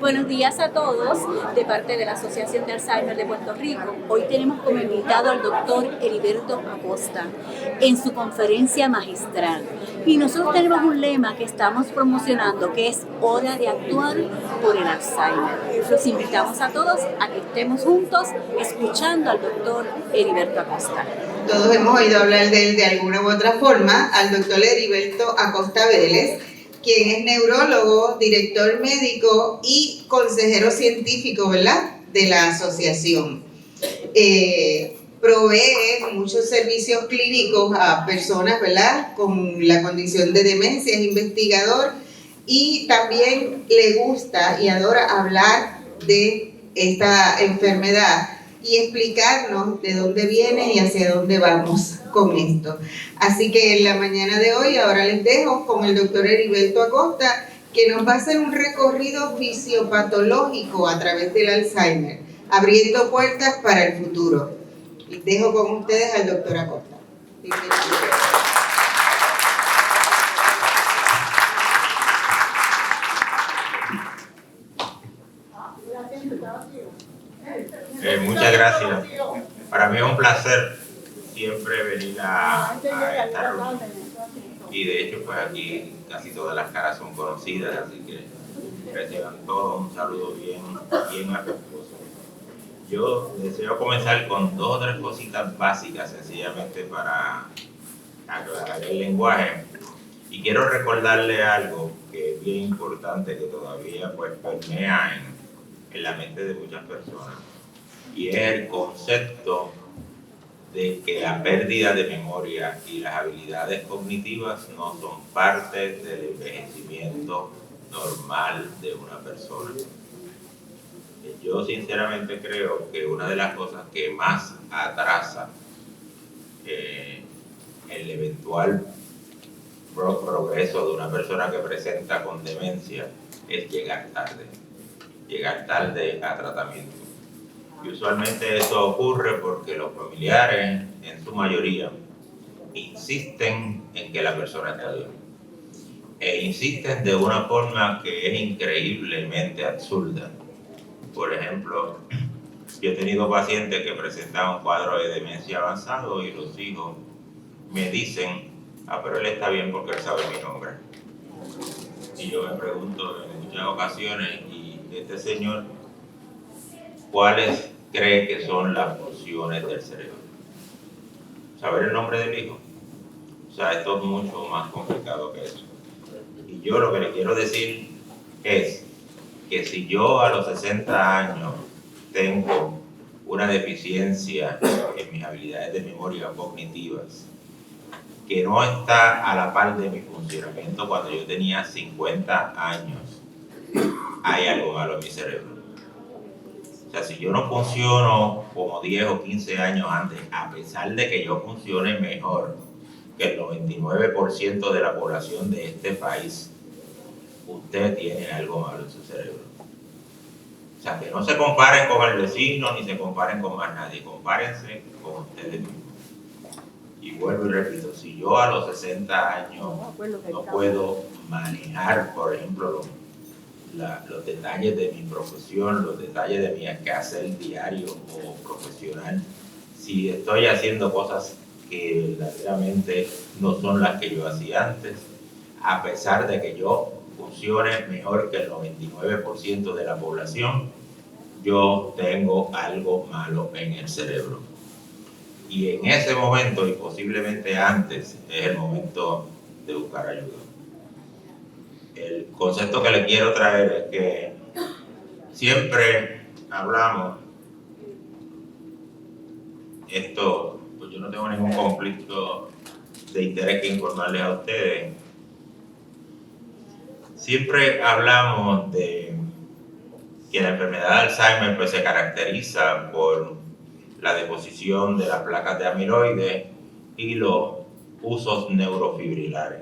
Buenos días a todos de parte de la Asociación de Alzheimer de Puerto Rico. Hoy tenemos como invitado al doctor Heriberto Acosta en su conferencia magistral. Y nosotros tenemos un lema que estamos promocionando que es Hora de actuar por el Alzheimer. Los invitamos a todos a que estemos juntos escuchando al doctor Heriberto Acosta. Todos hemos oído hablar de él de alguna u otra forma, al doctor Heriberto Acosta Vélez, quien es neurólogo, director médico y consejero científico, ¿verdad?, de la asociación. Provee muchos servicios clínicos a personas, ¿verdad?, con la condición de demencia, es investigador y también le gusta y adora hablar de esta enfermedad y explicarnos de dónde viene y hacia dónde vamos con esto. Así que en la mañana de hoy, ahora les dejo con el doctor Heriberto Acosta, que nos va a hacer un recorrido fisiopatológico a través del Alzheimer, abriendo puertas para el futuro. Les dejo con ustedes al doctor Acosta. Muchas gracias. Para mí es un placer siempre venir a esta reunión. Y de hecho, pues aquí casi todas las caras son conocidas, así que reciban todos un saludo bien afectuoso. Yo deseo comenzar con 2 o 3 cositas básicas, sencillamente para aclarar el lenguaje. Y quiero recordarle algo que es bien importante, que todavía pues permea en la mente de muchas personas. Y es el concepto de que la pérdida de memoria y las habilidades cognitivas no son parte del envejecimiento normal de una persona. Yo sinceramente creo que una de las cosas que más atrasa el eventual progreso de una persona que presenta con demencia es llegar tarde a tratamiento. Y usualmente eso ocurre porque los familiares, en su mayoría, insisten en que la persona está bien. E insisten de una forma que es increíblemente absurda. Por ejemplo, yo he tenido pacientes que presentan un cuadro de demencia avanzado y los hijos me dicen, pero él está bien porque él sabe mi nombre. Y yo me pregunto en muchas ocasiones, ¿y este señor cuáles cree que son las funciones del cerebro? ¿Saber el nombre del hijo? O sea, esto es mucho más complicado que eso. Y yo lo que le quiero decir es que si yo a los 60 años tengo una deficiencia en mis habilidades de memoria cognitivas que no está a la par de mi funcionamiento cuando yo tenía 50 años, hay algo malo en mi cerebro. O sea, si yo no funciono como 10 o 15 años antes, a pesar de que yo funcione mejor que el 99% de la población de este país, usted tiene algo malo en su cerebro. O sea, que no se comparen con el vecino ni se comparen con más nadie, compárense con ustedes mismos. Y vuelvo y repito, si yo a los 60 años no puedo manejar, por ejemplo, los detalles de mi profesión, los detalles de mi quehacer diario o profesional, si estoy haciendo cosas que verdaderamente no son las que yo hacía antes, a pesar de que yo funcione mejor que el 99% de la población, yo tengo algo malo en el cerebro. Y en ese momento, y posiblemente antes, es el momento de buscar ayuda. El concepto que le quiero traer es que siempre hablamos, esto, pues yo no tengo ningún conflicto de interés que informarles a ustedes, siempre hablamos de que la enfermedad de Alzheimer pues, se caracteriza por la deposición de las placas de amiloide y los usos neurofibrilares,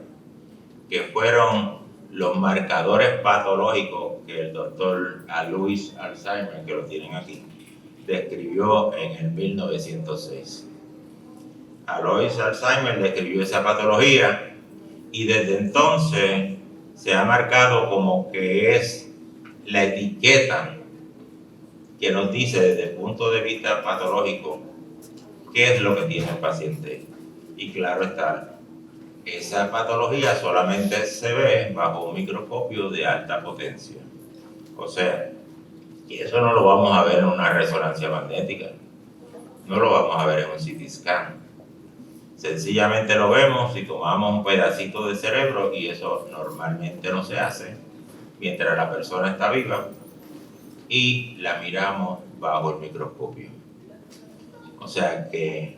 que fueron los marcadores patológicos que el doctor Alois Alzheimer, que lo tienen aquí, describió en el 1906. Alois Alzheimer describió esa patología y desde entonces se ha marcado como que es la etiqueta que nos dice desde el punto de vista patológico qué es lo que tiene el paciente. Y claro está, esa patología solamente se ve bajo un microscopio de alta potencia. O sea, y eso no lo vamos a ver en una resonancia magnética, no lo vamos a ver en un CT scan. Sencillamente lo vemos si tomamos un pedacito de cerebro, y eso normalmente no se hace mientras la persona está viva, y la miramos bajo el microscopio. O sea que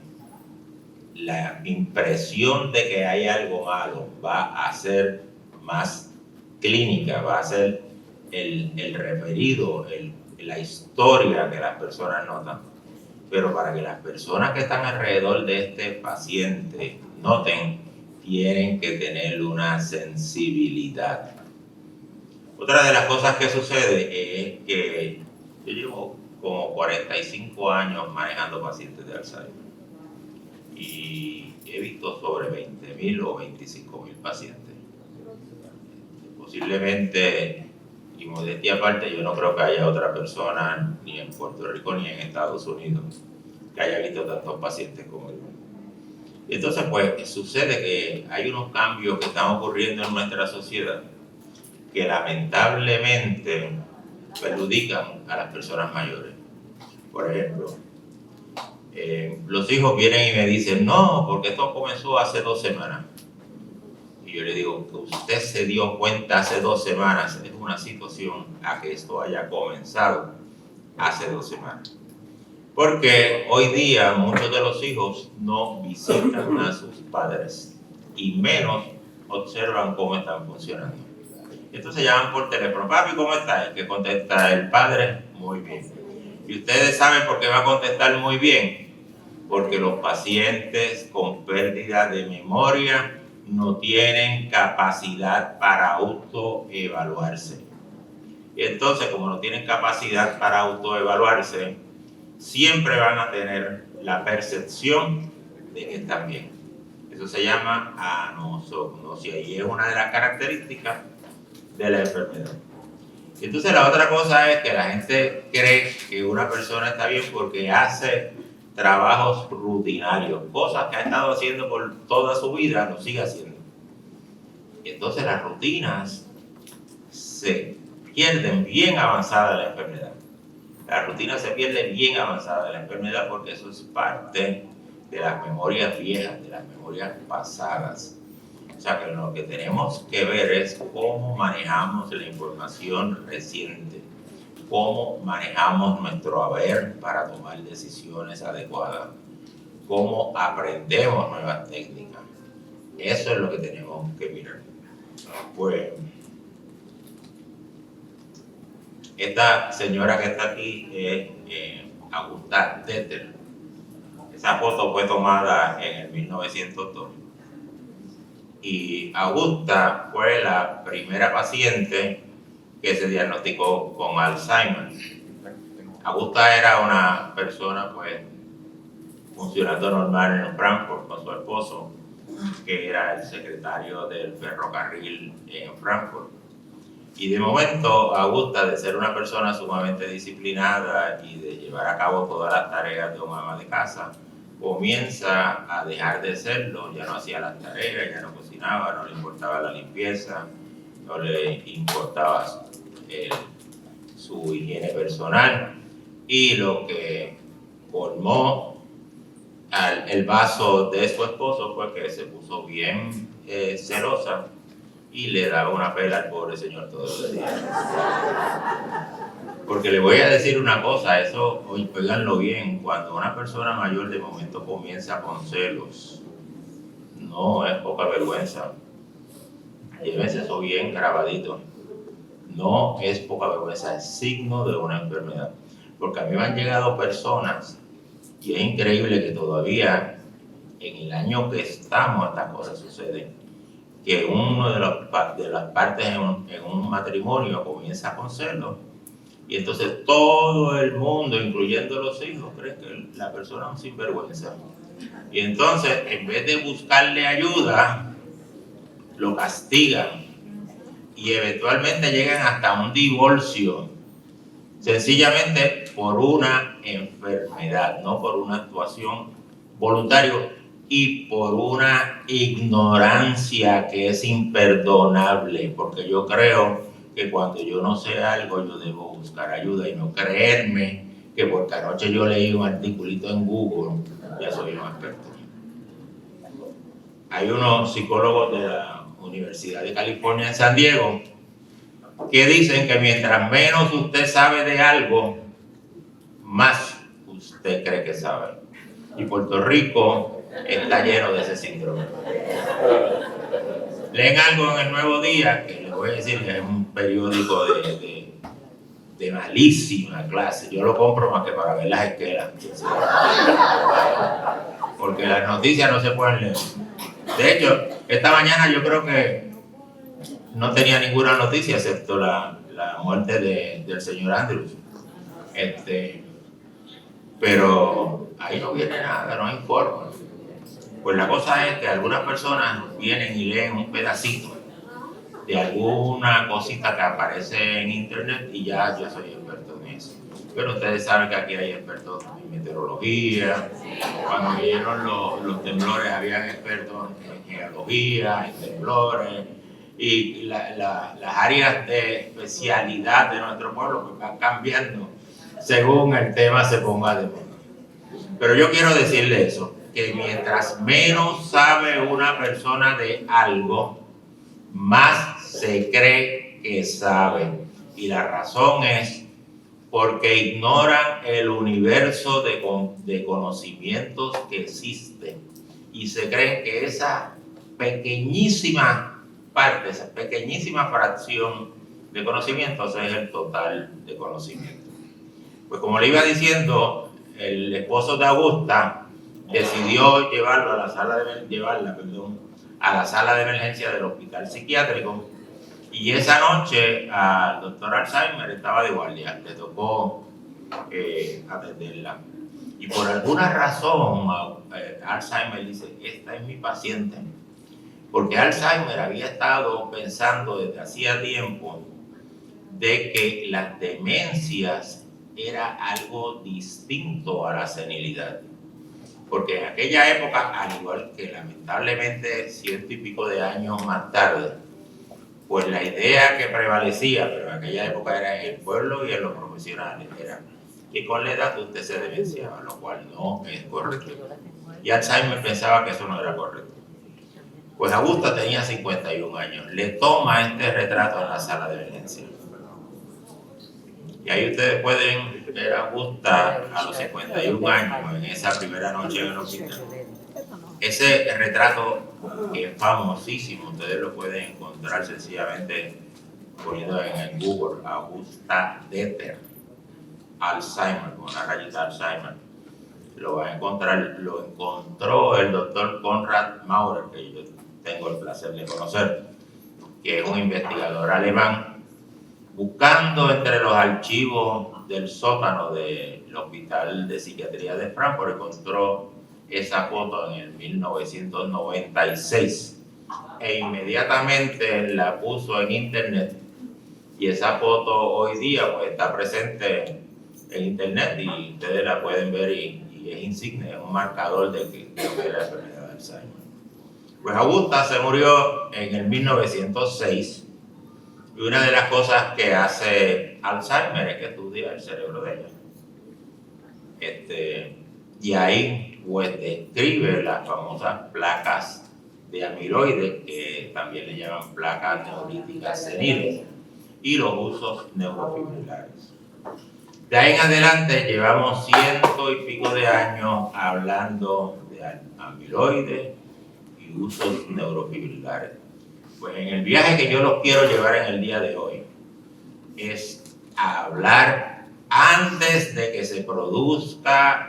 la impresión de que hay algo malo va a ser más clínica, va a ser el referido, la historia que las personas notan. Pero para que las personas que están alrededor de este paciente noten, tienen que tener una sensibilidad. Otra de las cosas que sucede es que yo llevo como 45 años manejando pacientes de Alzheimer y he visto sobre 20.000 o 25.000 pacientes. Posiblemente, y modestia aparte, yo no creo que haya otra persona ni en Puerto Rico ni en Estados Unidos que haya visto tantos pacientes como yo. Y entonces pues sucede que hay unos cambios que están ocurriendo en nuestra sociedad que lamentablemente perjudican a las personas mayores. Por ejemplo, los hijos vienen y me dicen, no, porque esto comenzó hace 2 semanas. Y yo le digo, que usted se dio cuenta hace 2 semanas, es una situación a que esto haya comenzado hace 2 semanas. Porque hoy día muchos de los hijos no visitan a sus padres y menos observan cómo están funcionando. Entonces llaman por teléfono, papi, ¿cómo está? El que contesta el padre, muy bien. Y ustedes saben por qué va a contestar muy bien, porque los pacientes con pérdida de memoria no tienen capacidad para autoevaluarse. Y entonces, como no tienen capacidad para autoevaluarse, siempre van a tener la percepción de que están bien. Eso se llama anosognosia y es una de las características de la enfermedad. Entonces la otra cosa es que la gente cree que una persona está bien porque hace trabajos rutinarios, cosas que ha estado haciendo por toda su vida, lo sigue haciendo. Y entonces las rutinas se pierden bien avanzada la enfermedad. La rutina se pierde bien avanzada de la enfermedad porque eso es parte de las memorias viejas, de las memorias pasadas. O sea que lo que tenemos que ver es cómo manejamos la información reciente, cómo manejamos nuestro haber para tomar decisiones adecuadas, cómo aprendemos nuevas técnicas. Eso es lo que tenemos que mirar. Pues, esta señora que está aquí es Augusta Deter. Esa foto fue tomada en el 1902. Y Augusta fue la primera paciente que se diagnosticó con Alzheimer. Augusta era una persona pues funcionando normal en Frankfurt con su esposo, que era el secretario del ferrocarril en Frankfurt. Y de momento, Augusta, de ser una persona sumamente disciplinada y de llevar a cabo todas las tareas de una ama de casa, comienza a dejar de serlo. Ya no hacía las tareas, ya no cocinaba, no le importaba la limpieza, no le importaba su higiene personal. Y lo que colmó el vaso de su esposo fue que se puso bien celosa y le daba una pela al pobre señor todos los días. Porque le voy a decir una cosa, eso, oiganlo bien, cuando una persona mayor de momento comienza con celos, no es poca vergüenza. Llévense eso bien grabadito. No es poca vergüenza, es signo de una enfermedad. Porque a mí me han llegado personas, y es increíble que todavía en el año que estamos estas cosas suceden, que uno de las partes en un matrimonio comienza con celos, y entonces todo el mundo, incluyendo los hijos, cree que la persona es un sinvergüenza. Y entonces, en vez de buscarle ayuda, lo castigan. y eventualmente llegan hasta un divorcio, sencillamente por una enfermedad, no por una actuación voluntaria y por una ignorancia que es imperdonable, porque yo creo que cuando yo no sé algo yo debo buscar ayuda y no creerme que porque anoche yo leí un articulito en Google ya soy un experto. Hay unos psicólogos de la Universidad de California en San Diego que dicen que mientras menos usted sabe de algo, más usted cree que sabe. Y Puerto Rico está lleno de ese síndrome. Leen algo en el Nuevo Día, que les voy a decir que es un periódico de malísima clase. Yo lo compro más que para ver las esquelas. Porque las noticias no se pueden leer. De hecho, esta mañana yo creo que no tenía ninguna noticia excepto la muerte del señor Andrews. Pero ahí no viene nada, no informa. Pues la cosa es que algunas personas vienen y leen un pedacito de alguna cosita que aparece en internet y ya yo soy experto en eso. Pero ustedes saben que aquí hay expertos en meteorología. Cuando vinieron los temblores habían expertos en geología, en temblores. Y las áreas de especialidad de nuestro pueblo pues van cambiando según el tema se ponga de moda. Pero yo quiero decirle eso, que mientras menos sabe una persona de algo, más se cree que sabe. Y la razón es porque ignoran el universo de conocimientos que existen y se creen que esa pequeñísima parte, esa pequeñísima fracción de conocimientos es el total de conocimiento. Pues como le iba diciendo, el esposo de Augusta decidió llevarla a la sala de emergencia del hospital psiquiátrico y esa noche al doctor Alzheimer estaba de guardia, le tocó atenderla. Y por alguna razón Alzheimer dice, esta es mi paciente, porque Alzheimer había estado pensando desde hacía tiempo de que las demencias era algo distinto a la senilidad. Porque en aquella época, al igual que lamentablemente 100 y pico de años más tarde, pues la idea que prevalecía, pero en aquella época era en el pueblo y en los profesionales, era que con la edad usted se demenciaba, lo cual no es correcto. Y Alzheimer pensaba que eso no era correcto. Pues Augusta tenía 51 años, le toma este retrato en la sala de emergencia. Y ahí ustedes pueden ver a Augusta a los 51 años, en esa primera noche en el hospital. Ese retrato que es famosísimo, ustedes lo pueden encontrar sencillamente poniendo en Google Augusta Deter, Alzheimer, con una rayita Alzheimer. Lo van a encontrar, lo encontró el doctor Konrad Maurer, que yo tengo el placer de conocer, que es un investigador alemán, buscando entre los archivos del sótano del Hospital de Psiquiatría de Frankfurt, encontró esa foto en el 1996 e inmediatamente la puso en internet y esa foto hoy día pues, está presente en internet y ustedes la pueden ver y es insigne, es un marcador de que es la enfermedad de Alzheimer. Pues Augusta se murió en el 1906 y una de las cosas que hace Alzheimer es que estudia el cerebro de ella. Y ahí pues describe las famosas placas de amiloides, que también le llaman placas neolíticas seniles, y los usos neurofibrilares. De ahí en adelante llevamos 100 y pico de años hablando de amiloides y usos neurofibrilares. Pues en el viaje que yo los quiero llevar en el día de hoy es a hablar antes de que se produzca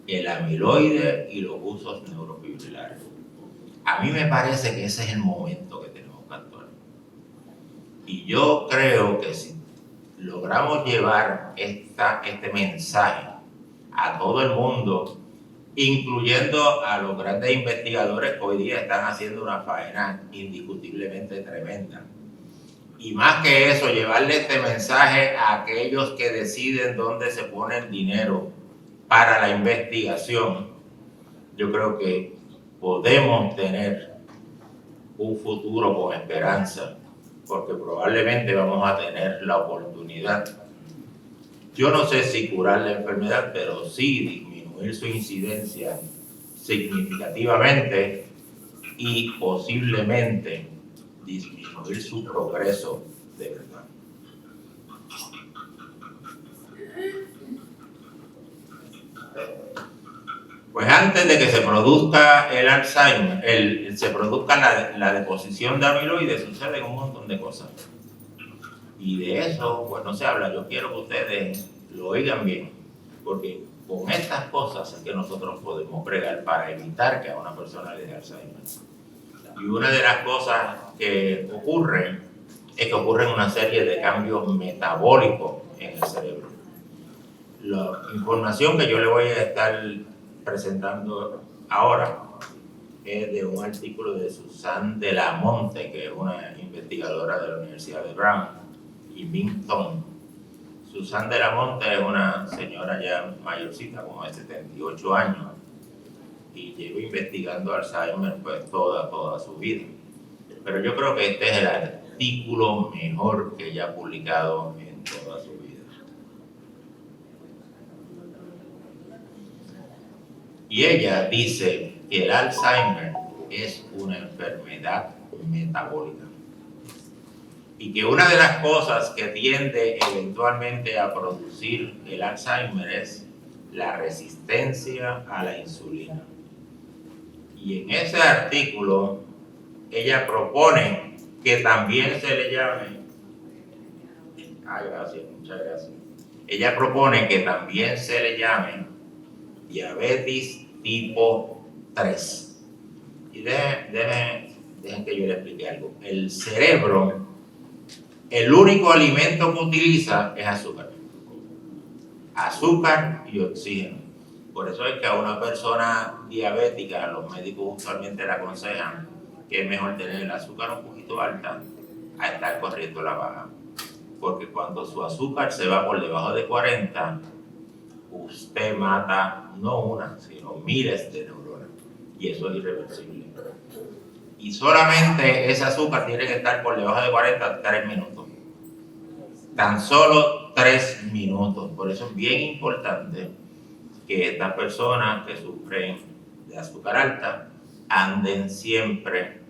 el amiloide y los usos neurofibrilares. A mí me parece que ese es el momento que tenemos que actuar. Y yo creo que si logramos llevar este mensaje a todo el mundo, incluyendo a los grandes investigadores que hoy día están haciendo una faena indiscutiblemente tremenda, Y más que eso, llevarle este mensaje a aquellos que deciden dónde se pone el dinero para la investigación. Yo creo que podemos tener un futuro con esperanza, porque probablemente vamos a tener la oportunidad, yo no sé si curar la enfermedad, pero sí disminuir su incidencia significativamente y posiblemente disminuir su progreso de verdad. Pues antes de que se produzca el Alzheimer, se produzca la deposición de amiloides, suceden un montón de cosas. Y de eso, pues no se habla. Yo quiero que ustedes lo oigan bien, porque con estas cosas es que nosotros podemos bregar para evitar que a una persona le dé Alzheimer. Y una de las cosas que ocurren es que ocurren una serie de cambios metabólicos en el cerebro. La información que yo le voy a estar presentando ahora es de un artículo de Susan de la Monte, que es una investigadora de la Universidad de Brown y Binghamton. Susan de la Monte es una señora ya mayorcita, como de 78 años, y lleva investigando Alzheimer pues toda su vida. Pero yo creo que este es el artículo mejor que ella ha publicado en toda su vida. Y ella dice que el Alzheimer es una enfermedad metabólica. Y que una de las cosas que tiende eventualmente a producir el Alzheimer es la resistencia a la insulina. Y en ese artículo ella propone que también se le llame, muchas gracias. Ella propone que también se le llame diabetes tipo 3. Y dejen que yo le explique algo. El cerebro, el único alimento que utiliza es azúcar. Azúcar y oxígeno. Por eso es que a una persona diabética los médicos usualmente le aconsejan que es mejor tener el azúcar un poquito alta a estar corriendo la baja. Porque cuando su azúcar se va por debajo de 40, usted mata no una, sino miles de neuronas. Y eso es irreversible. Y solamente ese azúcar tiene que estar por debajo de 40 3 minutos. Tan solo 3 minutos. Por eso es bien importante que estas personas que sufren de azúcar alta anden siempre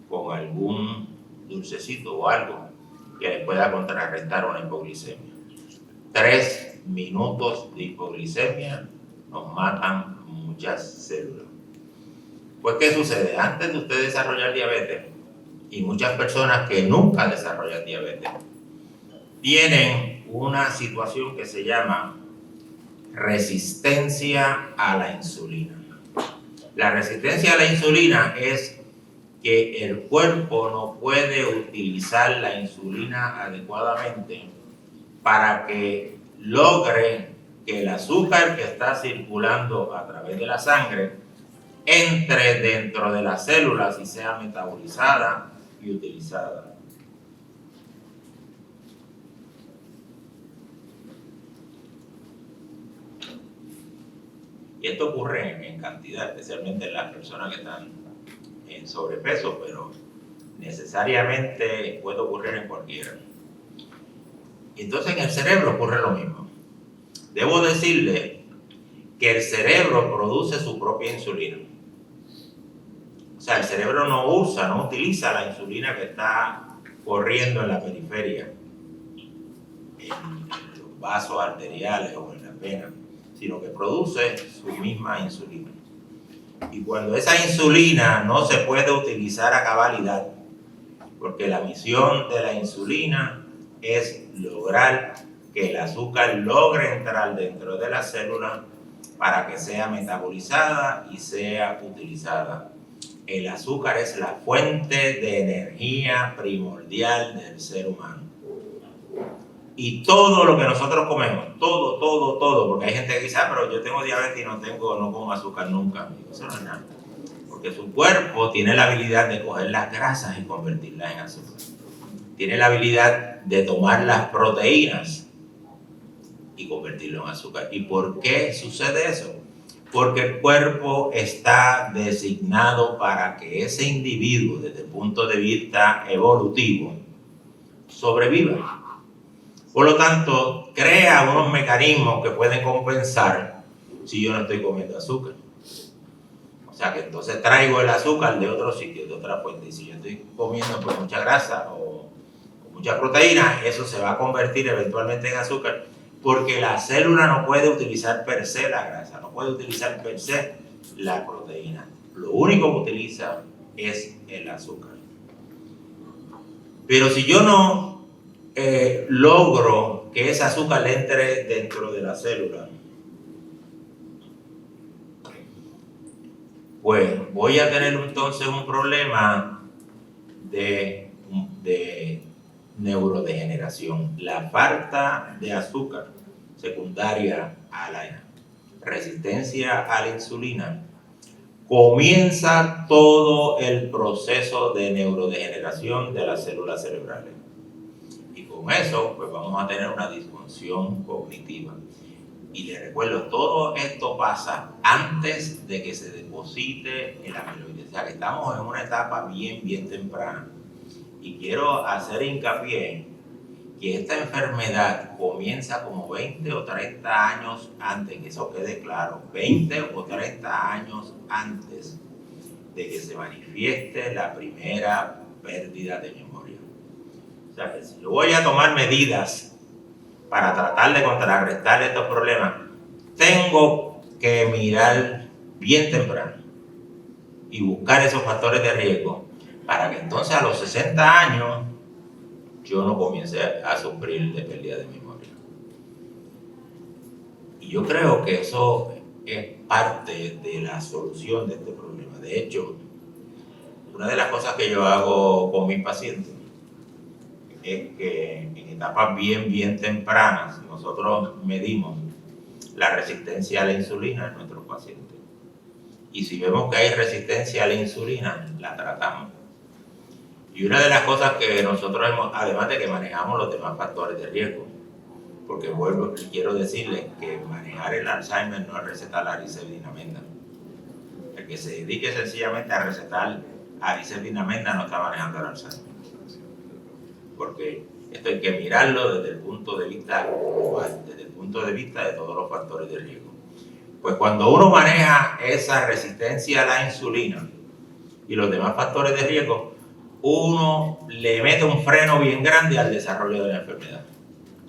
con algún dulcecito o algo que les pueda contrarrestar una hipoglicemia. 3 minutos de hipoglicemia nos matan muchas células. Pues, ¿qué sucede? Antes de usted desarrollar diabetes, y muchas personas que nunca desarrollan diabetes, tienen una situación que se llama resistencia a la insulina. La resistencia a la insulina es que el cuerpo no puede utilizar la insulina adecuadamente para que logre que el azúcar que está circulando a través de la sangre entre dentro de las células y sea metabolizada y utilizada. Y esto ocurre en cantidad, especialmente en las personas que están en sobrepeso, pero necesariamente puede ocurrir en cualquiera. Y entonces en el cerebro ocurre lo mismo. Debo decirle que el cerebro produce su propia insulina. O sea, el cerebro no utiliza la insulina que está corriendo en la periferia, en los vasos arteriales o en las venas, sino que produce su misma insulina. Y cuando esa insulina no se puede utilizar a cabalidad, porque la misión de la insulina es lograr que el azúcar logre entrar dentro de la célula para que sea metabolizada y sea utilizada. El azúcar es la fuente de energía primordial del ser humano. Y todo lo que nosotros comemos, todo, porque hay gente que dice, pero yo tengo diabetes y no como azúcar nunca. Eso no es nada. Porque su cuerpo tiene la habilidad de coger las grasas y convertirlas en azúcar. tiene la habilidad de tomar las proteínas y convertirlo en azúcar. ¿Y por qué sucede eso? Porque el cuerpo está designado para que ese individuo, desde el punto de vista evolutivo, sobreviva. Por lo tanto, crea unos mecanismos que pueden compensar si yo no estoy comiendo azúcar. O sea que entonces traigo el azúcar de otro sitio, de otra fuente. Y si yo estoy comiendo pues mucha grasa o mucha proteína, eso se va a convertir eventualmente en azúcar, porque la célula no puede utilizar per se la grasa, no puede utilizar per se la proteína. Lo único que utiliza es el azúcar. Pero si yo no logro que ese azúcar entre dentro de la célula, pues voy a tener entonces un problema de neurodegeneración. La falta de azúcar secundaria a la resistencia a la insulina comienza todo el proceso de neurodegeneración de las células cerebrales. Y con eso, pues vamos a tener una disfunción cognitiva. Y les recuerdo, todo esto pasa antes de que se deposite el amiloide. O sea, que estamos en una etapa bien temprana. Y quiero hacer hincapié que esta enfermedad comienza como 20 o 30 años antes, que eso quede claro, 20 o 30 años antes de que se manifieste la primera pérdida de memoria. O sea, que si yo voy a tomar medidas para tratar de contrarrestar estos problemas, tengo que mirar bien temprano y buscar esos factores de riesgo para que entonces a los 60 años yo no comience a sufrir de pérdida de memoria. Y yo creo que eso es parte de la solución de este problema. De hecho, una de las cosas que yo hago con mis pacientes es que en etapas bien tempranas nosotros medimos la resistencia a la insulina en nuestros pacientes. Y si vemos que hay resistencia a la insulina, la tratamos. Y una de las cosas que nosotros hemos, además de que manejamos los demás factores de riesgo, porque vuelvo y quiero decirles que manejar el Alzheimer no es recetar arisebinamenda. El que se dedique sencillamente a recetar arisebinamenda no está manejando el Alzheimer. Porque esto hay que mirarlo desde el punto de vista global, desde el punto de vista de todos los factores de riesgo. Pues cuando uno maneja esa resistencia a la insulina y los demás factores de riesgo, uno le mete un freno bien grande al desarrollo de la enfermedad.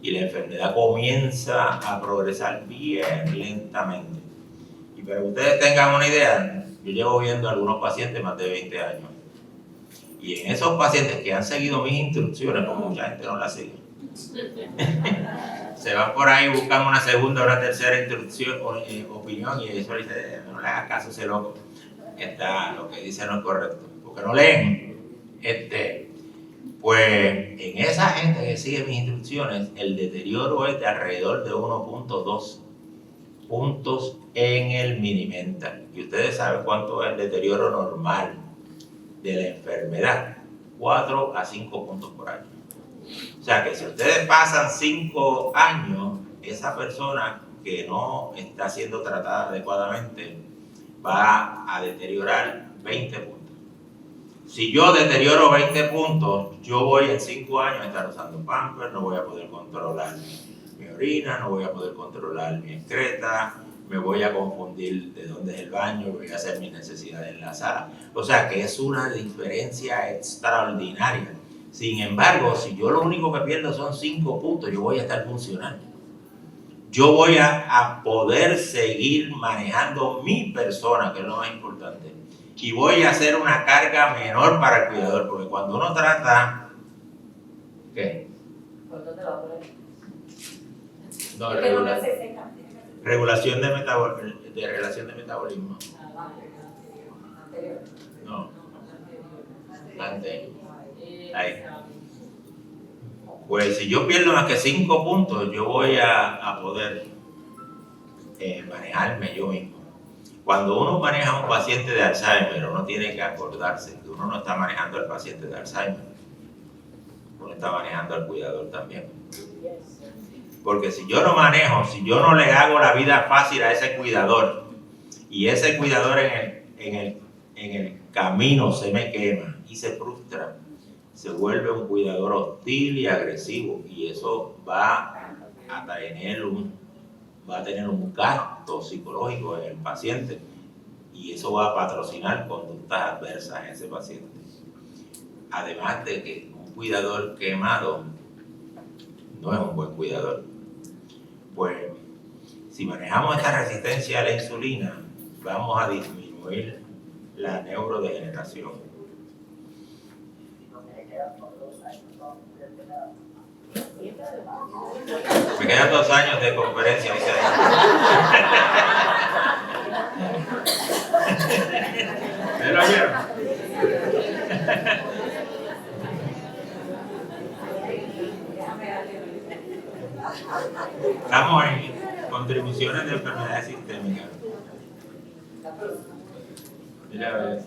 Y la enfermedad comienza a progresar bien lentamente. Y para que ustedes tengan una idea, yo llevo viendo a algunos pacientes más de 20 años. Y en esos pacientes que han seguido mis instrucciones, como mucha gente no las sigue, se van por ahí buscando una segunda o una tercera instrucción, opinión, y eso le dice, no le hagas caso a ese loco, lo que dice no es correcto, porque no leen. Pues en esa gente que sigue mis instrucciones, el deterioro es de alrededor de 1.2 puntos en el mini-mental. Y ustedes saben cuánto es el deterioro normal de la enfermedad, 4 a 5 puntos por año. O sea que si ustedes pasan 5 años, esa persona que no está siendo tratada adecuadamente va a deteriorar 20 puntos. Si yo deterioro 20 puntos, yo voy en 5 años a estar usando Pampers, no voy a poder controlar mi orina, no voy a poder controlar mi excreta, me voy a confundir de dónde es el baño, voy a hacer mis necesidades en la sala. O sea que es una diferencia extraordinaria. Sin embargo, si yo lo único que pierdo son 5 puntos, yo voy a estar funcionando. Yo voy a poder seguir manejando mi persona, que es lo más importante. Y voy a hacer una carga menor para el cuidador, porque cuando uno trata... ¿Qué? ¿Por dónde va a poner? No, Es que no me se seca. regulación de relación de metabolismo. Anterior. No. Antes. Ahí. Pues si yo pierdo más que 5 puntos, yo voy a poder manejarme yo mismo. Cuando uno maneja a un paciente de Alzheimer, uno tiene que acordarse que uno no está manejando al paciente de Alzheimer. uno está manejando al cuidador también. Porque si yo no manejo, si yo no le hago la vida fácil a ese cuidador, y ese cuidador en el camino se me quema y se frustra, se vuelve un cuidador hostil y agresivo, y eso va a tener un gasto psicológico en el paciente, y eso va a patrocinar conductas adversas en ese paciente. Además de que un cuidador quemado no es un buen cuidador. Pues si manejamos esta resistencia a la insulina, vamos a disminuir la neurodegeneración. Me quedan 2 años de conferencia, dice ahí. ¿Me lo oyeron? Estamos en contribuciones de enfermedades sistémicas. Mira, a ver.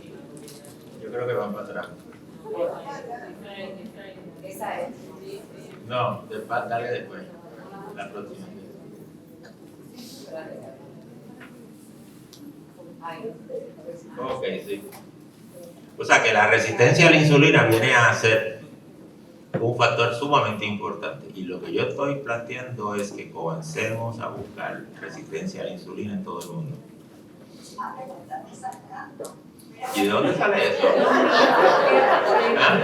Yo creo que van para atrás. Esa es. No, dale después. La próxima. Ok, sí. O sea que la resistencia a la insulina viene a ser un factor sumamente importante, y lo que yo estoy planteando es que comencemos a buscar resistencia a la insulina en todo el mundo. ¿Y de dónde sale eso? ¿Ah?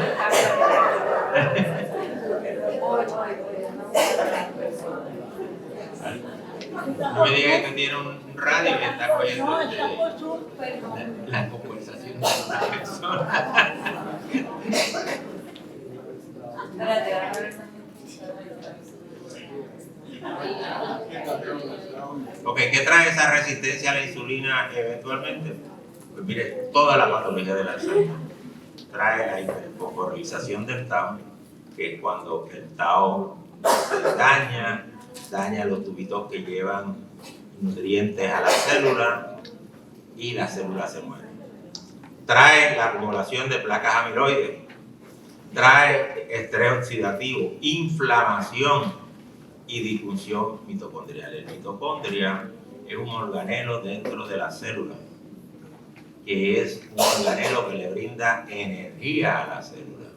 No me digas que tiene un radio y está cogiendo la conversación de una persona. Ok, ¿qué trae esa resistencia a la insulina eventualmente? Pues mire, toda la patología del Alzheimer trae la hiperfosforilación del tau, que es cuando el tau se daña los tubitos que llevan nutrientes a la célula y la célula se muere. Trae la acumulación de placas amiloides, trae estrés oxidativo, inflamación y disfunción mitocondrial. El mitocondria es un organelo dentro de la célula, que es un organelo que le brinda energía a la célula.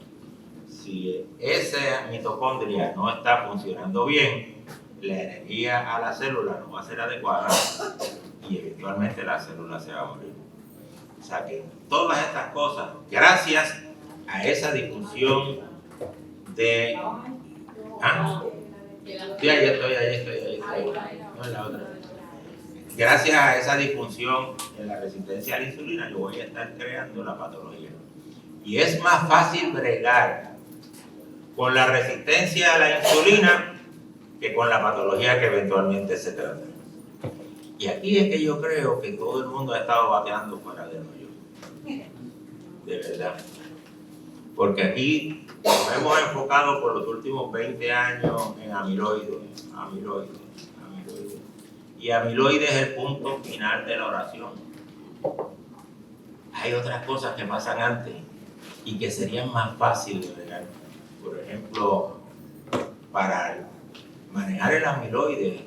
Si esa mitocondria no está funcionando bien, la energía a la célula no va a ser adecuada y eventualmente la célula se va a morir. O sea que todas estas cosas, gracias a esa disfunción de... ¿Ah? Sí, ahí estoy. No es la otra. Gracias a esa disfunción en la resistencia a la insulina, yo voy a estar creando la patología. Y es más fácil bregar con la resistencia a la insulina que con la patología que eventualmente se trata. Y aquí es que yo creo que todo el mundo ha estado bateando fuera del hoyo. De verdad. Porque aquí nos hemos enfocado por los últimos 20 años en amiloides. Y amiloides es el punto final de la oración. Hay otras cosas que pasan antes y que serían más fáciles de bregar. Por ejemplo, para manejar el amiloide,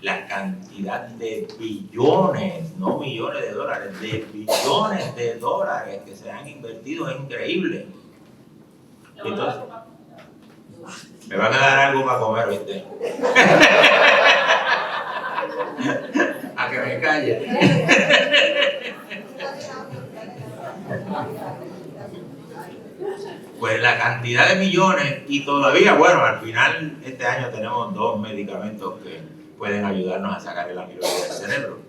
la cantidad de billones, no millones de dólares, de billones de dólares que se han invertido es increíble. Entonces, me van a dar algo para comer, ¿viste? A que me calle. Pues la cantidad de millones, y todavía, bueno, al final este año tenemos 2 medicamentos que pueden ayudarnos a sacar el amiloide del cerebro.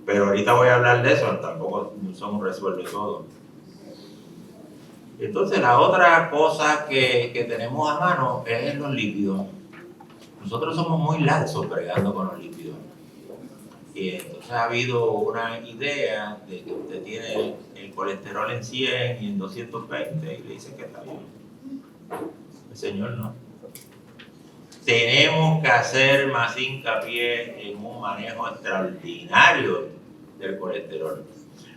Pero ahorita voy a hablar de eso, tampoco son resuelve todo. Entonces la otra cosa que tenemos a mano es los lípidos. Nosotros somos muy laxos bregando con los lípidos. Y entonces ha habido una idea de que usted tiene el colesterol en 100 y en 220 y le dice que está bien. El señor no. Tenemos que hacer más hincapié en un manejo extraordinario del colesterol.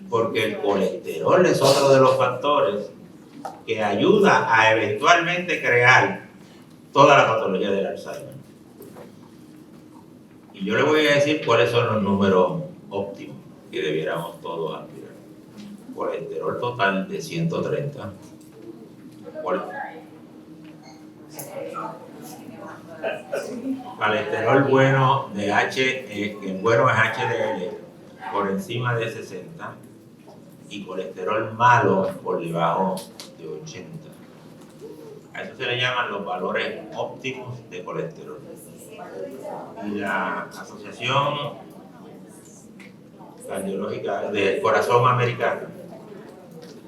Porque el colesterol es otro de los factores que ayuda a eventualmente crear toda la patología del Alzheimer. Y yo le voy a decir cuáles son los números óptimos que debiéramos todos aspirar. Colesterol total de 130. Colesterol bueno de el bueno es HDL por encima de 60 y colesterol malo por debajo de 80. A eso se le llaman los valores óptimos de colesterol. Y la Asociación Cardiológica del Corazón Americano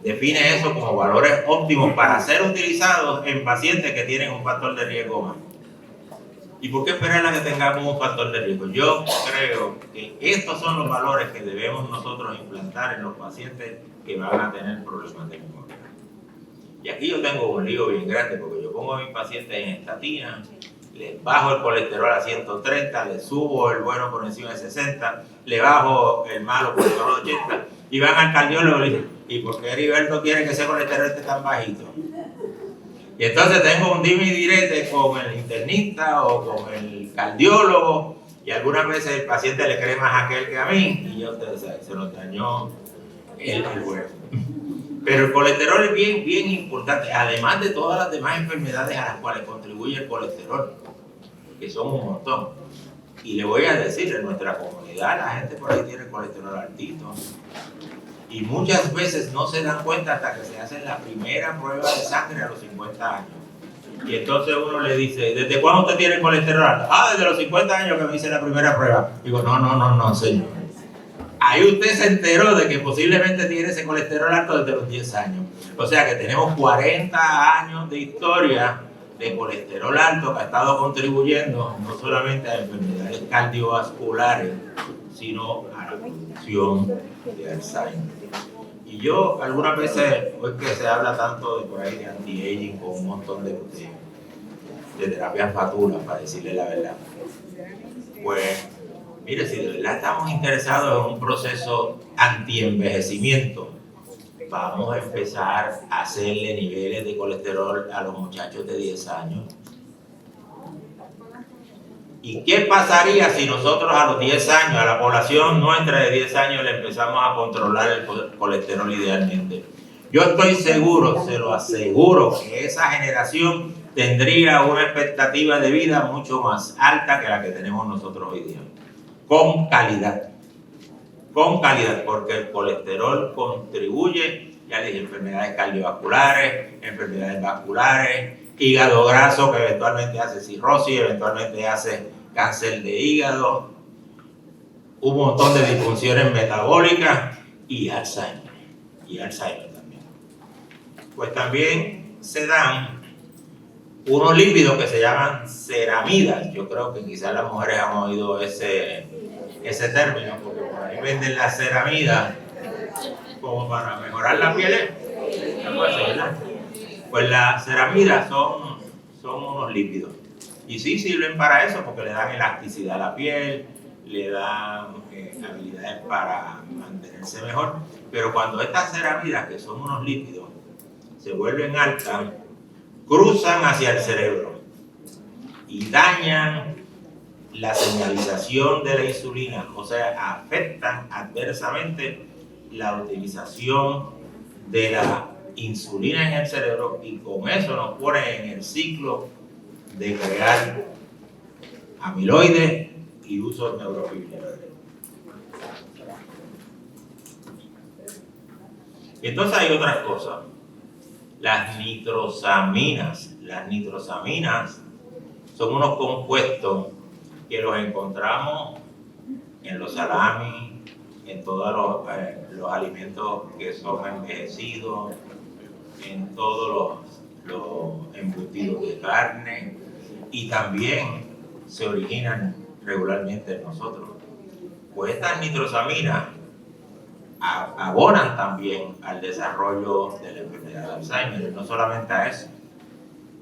define eso como valores óptimos para ser utilizados en pacientes que tienen un factor de riesgo más. ¿Y por qué esperar a que tengamos un factor de riesgo? Yo creo que estos son los valores que debemos nosotros implantar en los pacientes que van a tener problemas de memoria. Y aquí yo tengo un lío bien grande porque yo pongo a mis pacientes en estatina, les bajo el colesterol a 130, les subo el bueno por encima de 60, le bajo el malo por debajo de 80 y van al cardiólogo y dicen, ¿y por qué Heriberto quiere que ese colesterol esté tan bajito? Y entonces tengo un dime y direte con el internista o con el cardiólogo y algunas veces el paciente le cree más a aquel que a mí y ya ustedes saben, se nos dañó el huevo. Pero el colesterol es bien importante, además de todas las demás enfermedades a las cuales contribuye el colesterol, que son un montón. Y le voy a decir, en nuestra comunidad la gente por ahí tiene el colesterol altito. Y muchas veces no se dan cuenta hasta que se hacen la primera prueba de sangre a los 50 años. Y entonces uno le dice, ¿desde cuándo usted tiene colesterol alto? Ah, desde los 50 años que me hice la primera prueba. Digo, no, señor. Ahí usted se enteró de que posiblemente tiene ese colesterol alto desde los 10 años. O sea que tenemos 40 años de historia de colesterol alto que ha estado contribuyendo no solamente a enfermedades cardiovasculares, sino a la producción de Alzheimer. Y yo algunas veces, hoy que se habla tanto de por ahí de anti-aging con un montón de terapias fatulas, para decirle la verdad, pues mire, si de verdad estamos interesados en un proceso anti-envejecimiento, vamos a empezar a hacerle niveles de colesterol a los muchachos de 10 años. ¿Y qué pasaría si nosotros a los 10 años, a la población nuestra de 10 años, le empezamos a controlar el colesterol idealmente? Yo estoy seguro, se lo aseguro, que esa generación tendría una expectativa de vida mucho más alta que la que tenemos nosotros hoy día. Con calidad, porque el colesterol contribuye, ya les dije, enfermedades cardiovasculares, enfermedades vasculares, hígado graso que eventualmente hace cirrosis, eventualmente hace cáncer de hígado, un montón de disfunciones metabólicas y Alzheimer también. Pues también se dan unos lípidos que se llaman ceramidas. Yo creo que quizás las mujeres han oído ese término, porque por ahí venden las ceramidas como para mejorar la piel. Pues las ceramidas son unos lípidos. Y sí sirven para eso porque le dan elasticidad a la piel, le dan habilidades para mantenerse mejor. Pero cuando estas ceramidas, que son unos lípidos, se vuelven altas, cruzan hacia el cerebro y dañan la señalización de la insulina, o sea, afectan adversamente la utilización de la insulina en el cerebro y con eso nos ponen en el ciclo de crear amiloides y usos neurofibrilares. Entonces hay otras cosas. Las nitrosaminas. Las nitrosaminas son unos compuestos que los encontramos en los salamis, en todos los alimentos que son envejecidos, en todos los embutidos de carne, y también se originan regularmente en nosotros. Pues estas nitrosaminas abonan también al desarrollo de la enfermedad de Alzheimer, no solamente a eso,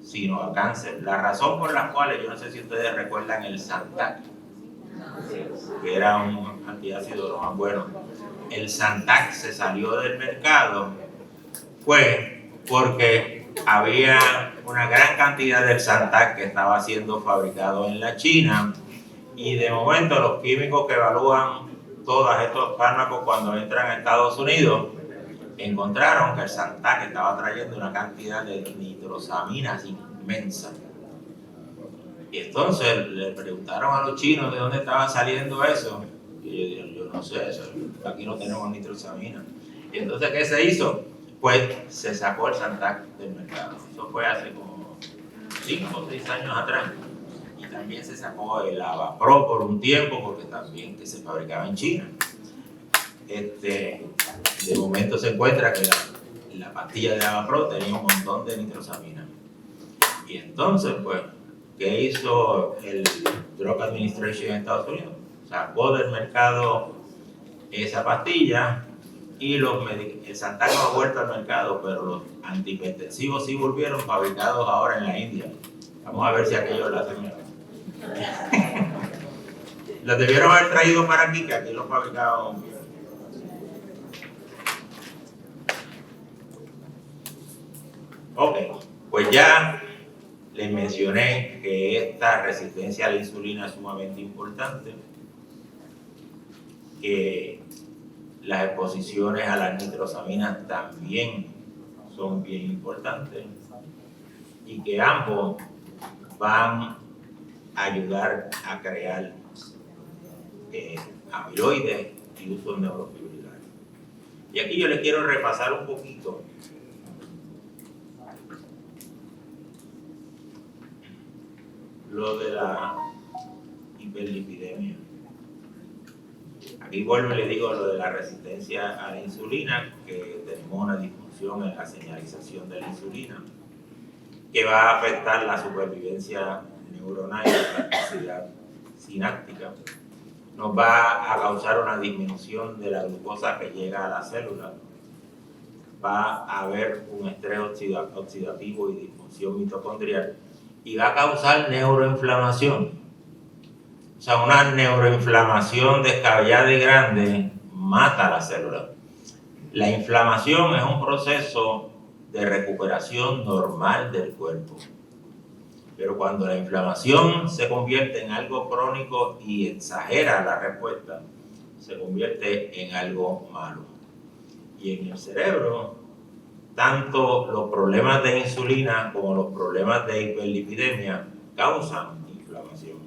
sino a cáncer. La razón por la cual, yo no sé si ustedes recuerdan el Zantac, que era un antiácido lo más bueno, el Zantac se salió del mercado, fue porque había una gran cantidad del Zantac que estaba siendo fabricado en la China, y de momento los químicos que evalúan todos estos fármacos cuando entran a Estados Unidos encontraron que el Zantac estaba trayendo una cantidad de nitrosaminas inmensa. Y entonces le preguntaron a los chinos de dónde estaba saliendo eso. Y ellos dijeron, yo no sé, eso, aquí no tenemos nitrosamina. Y entonces, ¿qué se hizo? Pues se sacó el Zantac del mercado. Eso fue hace como 5 o 6 años atrás. Y también se sacó el Avapro por un tiempo, porque también que se fabricaba en China. De momento se encuentra que la pastilla de Avapro tenía un montón de nitrosamina. Y entonces, pues, ¿qué hizo el Drug Administration en Estados Unidos? Sacó del mercado esa pastilla y el Zantac no ha vuelto al mercado, pero los antihipertensivos sí volvieron, fabricados ahora en la India. Vamos a ver si aquello lo hacen mejor. Los debieron haber traído para aquí, que aquí los fabricaban bien. Ok, pues ya les mencioné que esta resistencia a la insulina es sumamente importante, que las exposiciones a las nitrosaminas también son bien importantes y que ambos van a ayudar a crear amiloides y usos neurofibrilares. Y aquí yo les quiero repasar un poquito lo de la hiperlipidemia. Aquí vuelvo y le digo lo de la resistencia a la insulina, que tenemos una disfunción en la señalización de la insulina, que va a afectar la supervivencia neuronal y la capacidad sináptica. Nos va a causar una disminución de la glucosa que llega a la célula. Va a haber un estrés oxidativo y disfunción mitocondrial. Y va a causar neuroinflamación. O sea, una neuroinflamación descabellada y grande mata a la célula. La inflamación es un proceso de recuperación normal del cuerpo. Pero cuando la inflamación se convierte en algo crónico y exagera la respuesta, se convierte en algo malo. Y en el cerebro, tanto los problemas de insulina como los problemas de hiperlipidemia causan inflamación.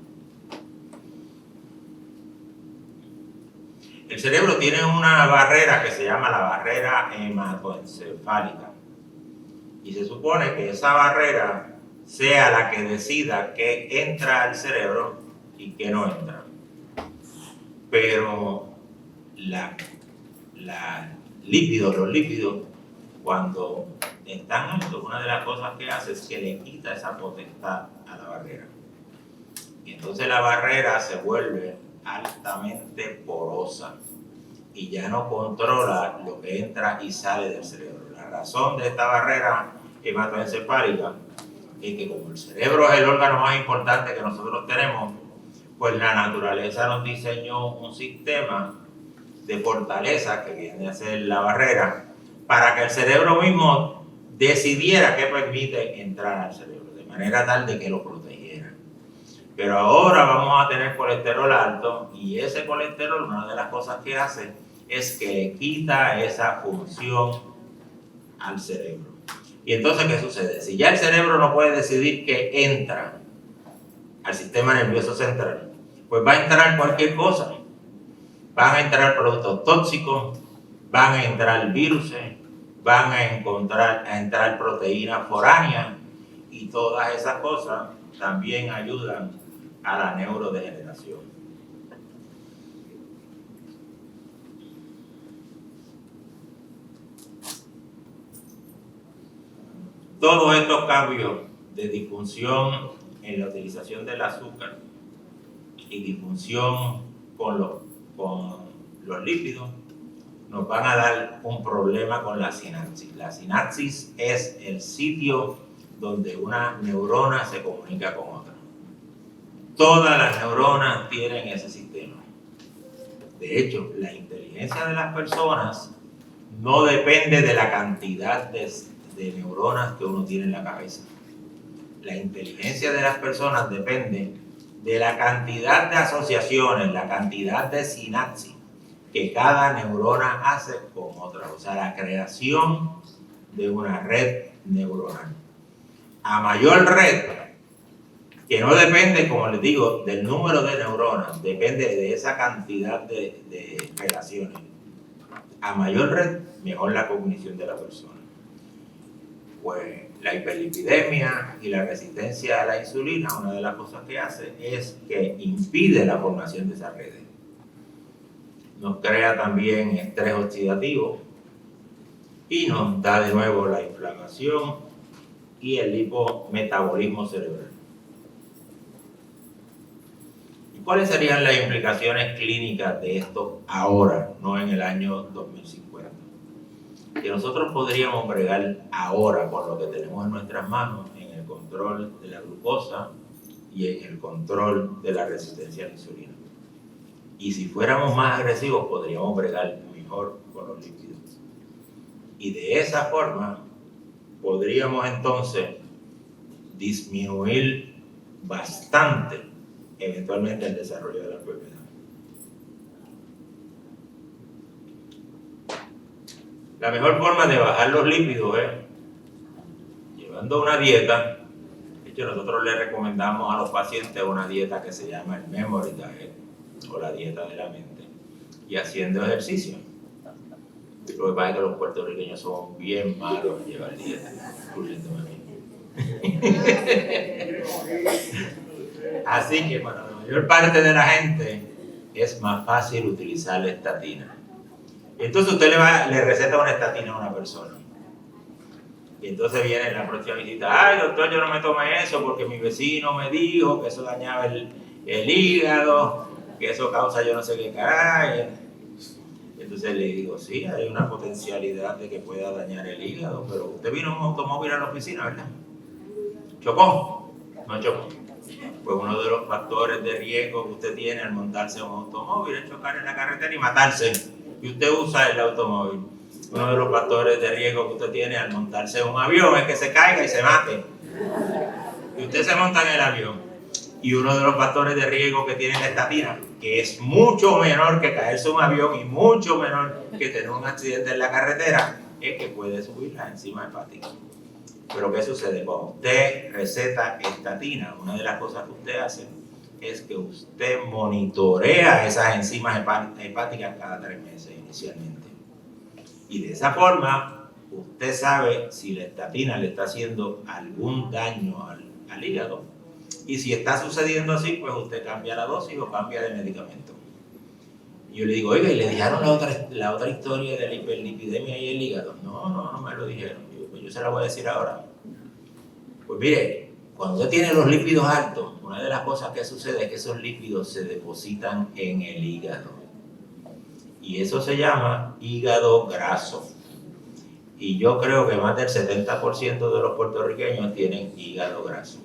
El cerebro tiene una barrera que se llama la barrera hematoencefálica. Y se supone que esa barrera sea la que decida qué entra al cerebro y qué no entra. Pero los lípidos, cuando están altos, una de las cosas que hace es que le quita esa potestad a la barrera. Y entonces la barrera se vuelve altamente porosa y ya no controla lo que entra y sale del cerebro. La razón de esta barrera hematoencefálica es que como el cerebro es el órgano más importante que nosotros tenemos, pues la naturaleza nos diseñó un sistema de fortaleza que viene a ser la barrera para que el cerebro mismo decidiera qué permite entrar al cerebro, de manera tal de que lo protegiera. Pero ahora vamos a tener colesterol alto y ese colesterol, una de las cosas que hace es que le quita esa función al cerebro. Y entonces, ¿qué sucede? Si ya el cerebro no puede decidir qué entra al sistema nervioso central, pues va a entrar cualquier cosa. Van a entrar productos tóxicos, van a entrar virus, van a entrar proteínas foráneas y todas esas cosas también ayudan a la neurodegeneración. Todos estos cambios de disfunción en la utilización del azúcar y disfunción con los lípidos nos van a dar un problema con la sinapsis. La sinapsis es el sitio donde una neurona se comunica con otra. Todas las neuronas tienen ese sistema. De hecho, la inteligencia de las personas no depende de la cantidad de de neuronas que uno tiene en la cabeza. La inteligencia de las personas depende de la cantidad de asociaciones, la cantidad de sinapsis que cada neurona hace con otra, o sea, la creación de una red neuronal. A mayor red, que no depende, como les digo, del número de neuronas, depende de esa cantidad de relaciones. A mayor red, mejor la cognición de la persona. Pues la hiperlipidemia y la resistencia a la insulina, una de las cosas que hace es que impide la formación de esas redes. Nos crea también estrés oxidativo y nos da de nuevo la inflamación y el hipometabolismo cerebral. ¿Y cuáles serían las implicaciones clínicas de esto ahora, no en el año 2050? Que nosotros podríamos bregar ahora con lo que tenemos en nuestras manos en el control de la glucosa y en el control de la resistencia a la insulina. Y si fuéramos más agresivos, podríamos bregar mejor con los lípidos. Y de esa forma, podríamos entonces disminuir bastante, eventualmente, el desarrollo de la enfermedad. La mejor forma de bajar los lípidos es llevando una dieta. De hecho, nosotros le recomendamos a los pacientes una dieta que se llama el Memory Diet, o la dieta de la mente, y haciendo ejercicio. Lo que pasa es que los puertorriqueños son bien malos en llevar dieta, incluyéndome a mí. Así que para la mayor parte de la gente es más fácil utilizar la estatina. Entonces usted le receta una estatina a una persona. Y entonces viene la próxima visita: ay, doctor, yo no me tomé eso porque mi vecino me dijo que eso dañaba el hígado, que eso causa yo no sé qué caray. Entonces le digo: sí, hay una potencialidad de que pueda dañar el hígado, pero usted vino en un automóvil a la oficina, ¿verdad? ¿Chocó? No chocó. Pues uno de los factores de riesgo que usted tiene al montarse en un automóvil es chocar en la carretera y matarse. Y usted usa el automóvil. Uno de los factores de riesgo que usted tiene al montarse en un avión es que se caiga y se mate. Y usted se monta en el avión. Y uno de los factores de riesgo que tiene la estatina, que es mucho menor que caerse en un avión y mucho menor que tener un accidente en la carretera, es que puede subir las enzimas hepáticas. Pero ¿qué sucede? Cuando usted receta estatina, una de las cosas que usted hace es que usted monitorea esas enzimas hepáticas cada 3 meses inicialmente. Y de esa forma, usted sabe si la estatina le está haciendo algún daño al hígado. Y si está sucediendo así, pues usted cambia la dosis o cambia de medicamento. Y yo le digo: oiga, ¿y le dijeron la otra historia de la hiperlipidemia y el hígado? No me lo dijeron. Pues yo se la voy a decir ahora. Pues mire, cuando usted tiene los lípidos altos, una de las cosas que sucede es que esos lípidos se depositan en el hígado. Y eso se llama hígado graso. Y yo creo que más del 70% de los puertorriqueños tienen hígado graso.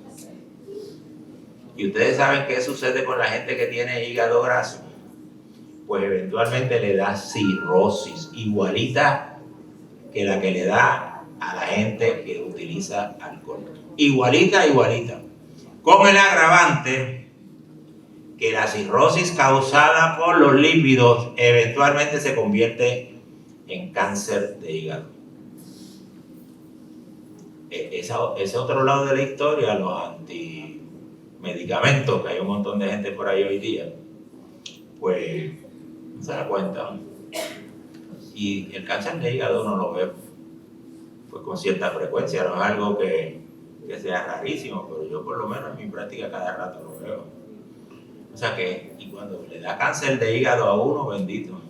¿Y ustedes saben qué sucede con la gente que tiene hígado graso? Pues eventualmente le da cirrosis, igualita que la que le da a la gente que utiliza alcohol. Igualita. Con el agravante que la cirrosis causada por los lípidos eventualmente se convierte en cáncer de hígado. Ese otro lado de la historia, los antimedicamentos, que hay un montón de gente por ahí hoy día, pues no se da cuenta. Y el cáncer de hígado uno lo ve pues con cierta frecuencia, no es algo que sea rarísimo, pero yo por lo menos en mi práctica cada rato lo veo. O sea que, y cuando le da cáncer de hígado a uno, bendito,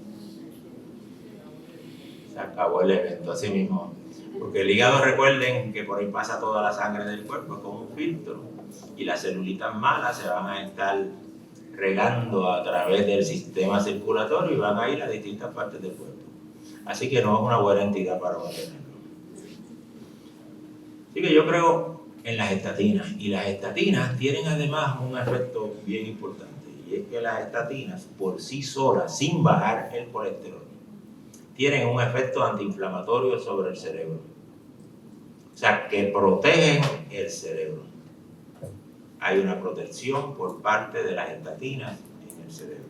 se acabó el evento así mismo. Porque el hígado, recuerden que por ahí pasa toda la sangre del cuerpo, es como un filtro, y las celulitas malas se van a estar regando a través del sistema circulatorio y van a ir a distintas partes del cuerpo. Así que no es una buena entidad para mantenerlo. Así que yo creo en las estatinas, y las estatinas tienen además un efecto bien importante, y es que las estatinas por sí solas, sin bajar el colesterol, tienen un efecto antiinflamatorio sobre el cerebro. sea, que protegen el cerebro. Hay una protección por parte de las estatinas en el cerebro.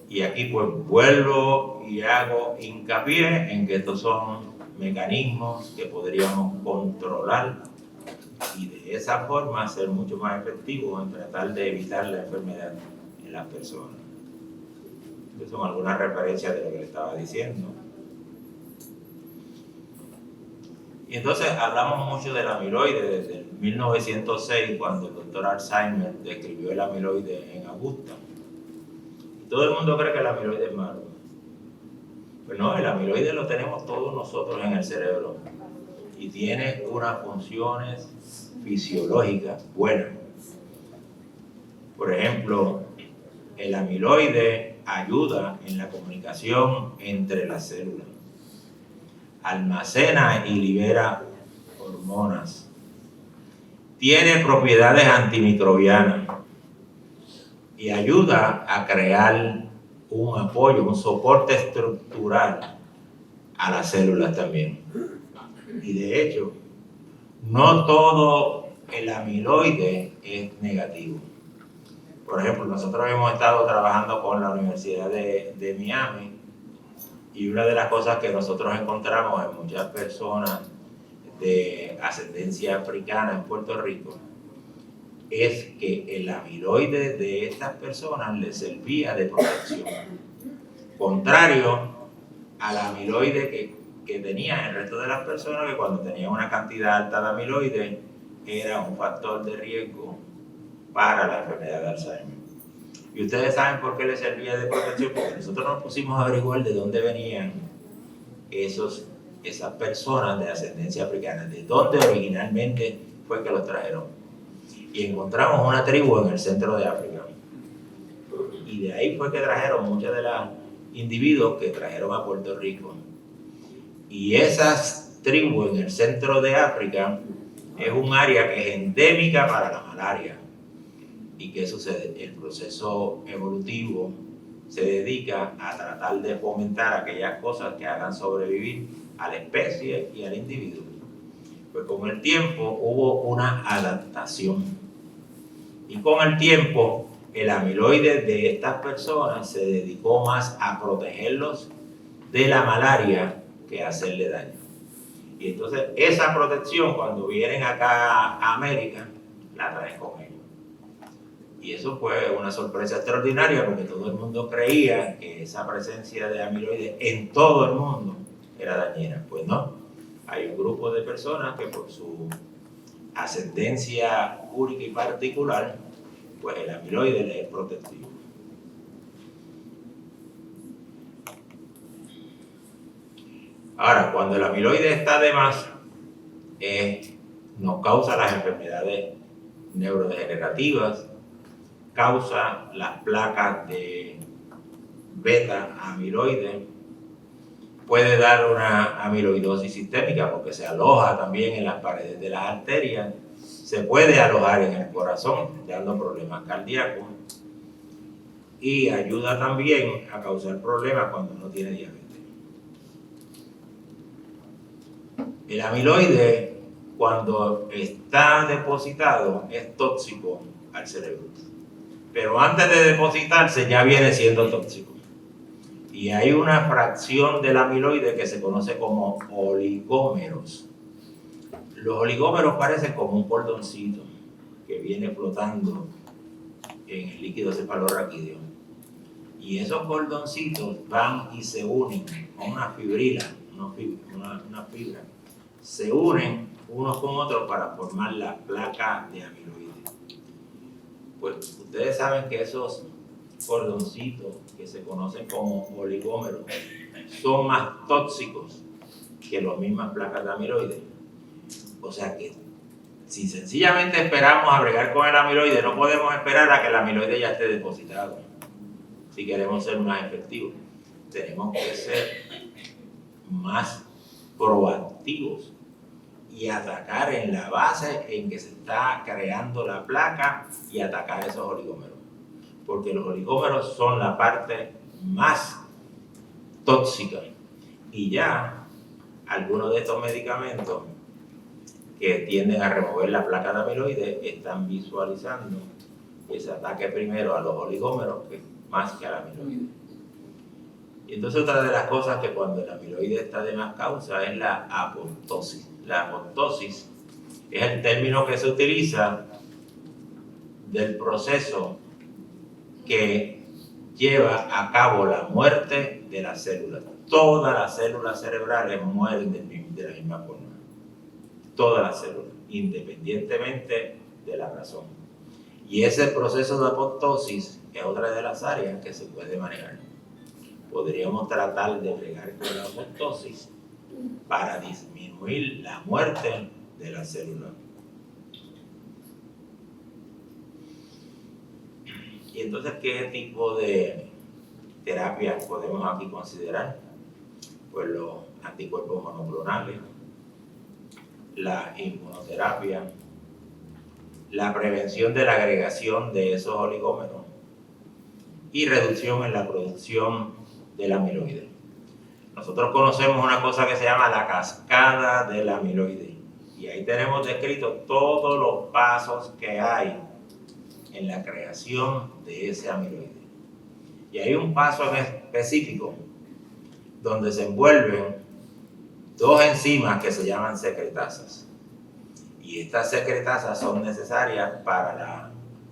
Y aquí pues vuelvo y hago hincapié en que estos son mecanismos que podríamos controlar y de esa forma ser mucho más efectivos en tratar de evitar la enfermedad en las personas. Estas son algunas referencias de lo que le estaba diciendo. Y entonces hablamos mucho del amiloide desde el 1906, cuando el doctor Alzheimer describió el amiloide en Augusta. Y todo el mundo cree que el amiloide es malo. Pero no, el amiloide lo tenemos todos nosotros en el cerebro y tiene unas funciones fisiológicas buenas. Por ejemplo, el amiloide ayuda en la comunicación entre las células, almacena y libera hormonas, tiene propiedades antimicrobianas y ayuda a crear un apoyo, un soporte estructural a las células también. Y de hecho, no todo el amiloide es negativo. Por ejemplo, nosotros hemos estado trabajando con la Universidad de Miami y una de las cosas que nosotros encontramos en muchas personas de ascendencia africana en Puerto Rico es que el amiloide de estas personas les servía de protección, contrario al amiloide que tenía el resto de las personas, que cuando tenían una cantidad alta de amiloide era un factor de riesgo para la enfermedad de Alzheimer. Y ustedes saben por qué les servía de protección, porque nosotros nos pusimos a averiguar de dónde venían esas personas de ascendencia africana, de dónde originalmente fue que los trajeron. Y encontramos una tribu en el centro de África. Y de ahí fue que trajeron muchos de los individuos que trajeron a Puerto Rico. Y esas tribus en el centro de África es un área que es endémica para la malaria. ¿Y qué sucede? El proceso evolutivo se dedica a tratar de fomentar aquellas cosas que hagan sobrevivir a la especie y al individuo. Pues con el tiempo hubo una adaptación. Y con el tiempo el amiloide de estas personas se dedicó más a protegerlos de la malaria que a hacerle daño. Y entonces esa protección, cuando vienen acá a América, la traen con ellos. Y eso fue una sorpresa extraordinaria porque todo el mundo creía que esa presencia de amiloide en todo el mundo era dañina. Pues no, hay un grupo de personas que por su ascendencia única y particular, pues el amiloide les es protectivo. Ahora, cuando el amiloide está de más, nos causa las enfermedades neurodegenerativas, causa las placas de beta amiloide, puede dar una amiloidosis sistémica porque se aloja también en las paredes de las arterias, se puede alojar en el corazón dando problemas cardíacos y ayuda también a causar problemas cuando uno tiene diabetes. El amiloide, cuando está depositado, es tóxico al cerebro. Pero antes de depositarse ya viene siendo tóxico. Y hay una fracción del amiloide que se conoce como oligómeros. Los oligómeros parecen como un cordoncito que viene flotando en el líquido cefalorraquídeo. Y esos cordoncitos van y se unen con una fibrila, una fibra. Se unen unos con otros para formar la placa de amiloide. Pues ustedes saben que esos cordoncitos que se conocen como oligómeros son más tóxicos que las mismas placas de amiloide. O sea que si sencillamente esperamos a bregar con el amiloide, no podemos esperar a que el amiloide ya esté depositado. Si queremos ser más efectivos, tenemos que ser más proactivos y atacar en la base en que se está creando la placa y atacar esos oligómeros. Porque los oligómeros son la parte más tóxica. Y ya algunos de estos medicamentos que tienden a remover la placa de amiloide están visualizando que se ataque primero a los oligómeros más que a la amiloide. Y entonces otra de las cosas que cuando el amiloide está de más causa es la apoptosis. La apoptosis es el término que se utiliza del proceso que lleva a cabo la muerte de las células. Todas las células cerebrales mueren de la misma forma. Todas las células, independientemente de la razón. Y ese proceso de apoptosis es otra de las áreas que se puede manejar. Podríamos tratar de bregar con la apoptosis para disminuir la muerte de la célula. Y entonces, ¿qué tipo de terapias podemos aquí considerar? Pues los anticuerpos monoclonales, la inmunoterapia, la prevención de la agregación de esos oligómeros y reducción en la producción del amiloide. Nosotros conocemos una cosa que se llama la cascada del amiloide y ahí tenemos descrito todos los pasos que hay en la creación de ese amiloide. Y hay un paso en específico donde se envuelven dos enzimas que se llaman secretasas. Y estas secretasas son necesarias para la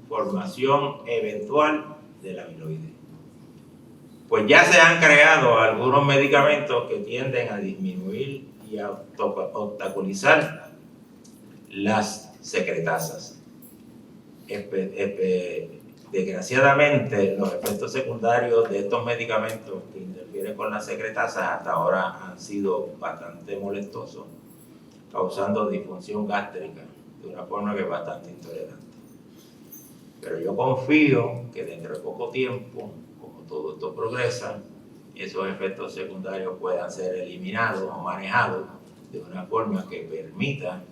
formación eventual del amiloide. Pues ya se han creado algunos medicamentos que tienden a disminuir y a obstaculizar las secretasas. Desgraciadamente, los efectos secundarios de estos medicamentos que interfieren con las secretasas hasta ahora han sido bastante molestosos, causando disfunción gástrica de una forma que es bastante intolerante. Pero yo confío que dentro de poco tiempo, como todo esto progresa, esos efectos secundarios puedan ser eliminados o manejados de una forma que permita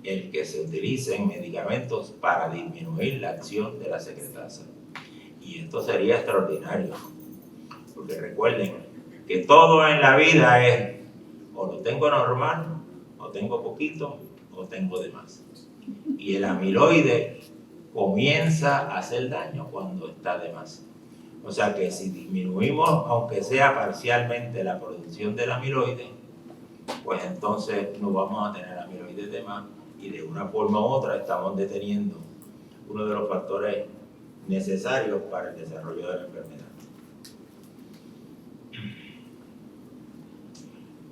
el que se utilicen medicamentos para disminuir la acción de la secretasa. Y esto sería extraordinario, porque recuerden que todo en la vida es o lo tengo normal, o tengo poquito, o tengo de más. Y el amiloide comienza a hacer daño cuando está de más. O sea que si disminuimos, aunque sea parcialmente, la producción del amiloide, pues entonces no vamos a tener amiloide de más y de una forma u otra estamos deteniendo uno de los factores necesarios para el desarrollo de la enfermedad.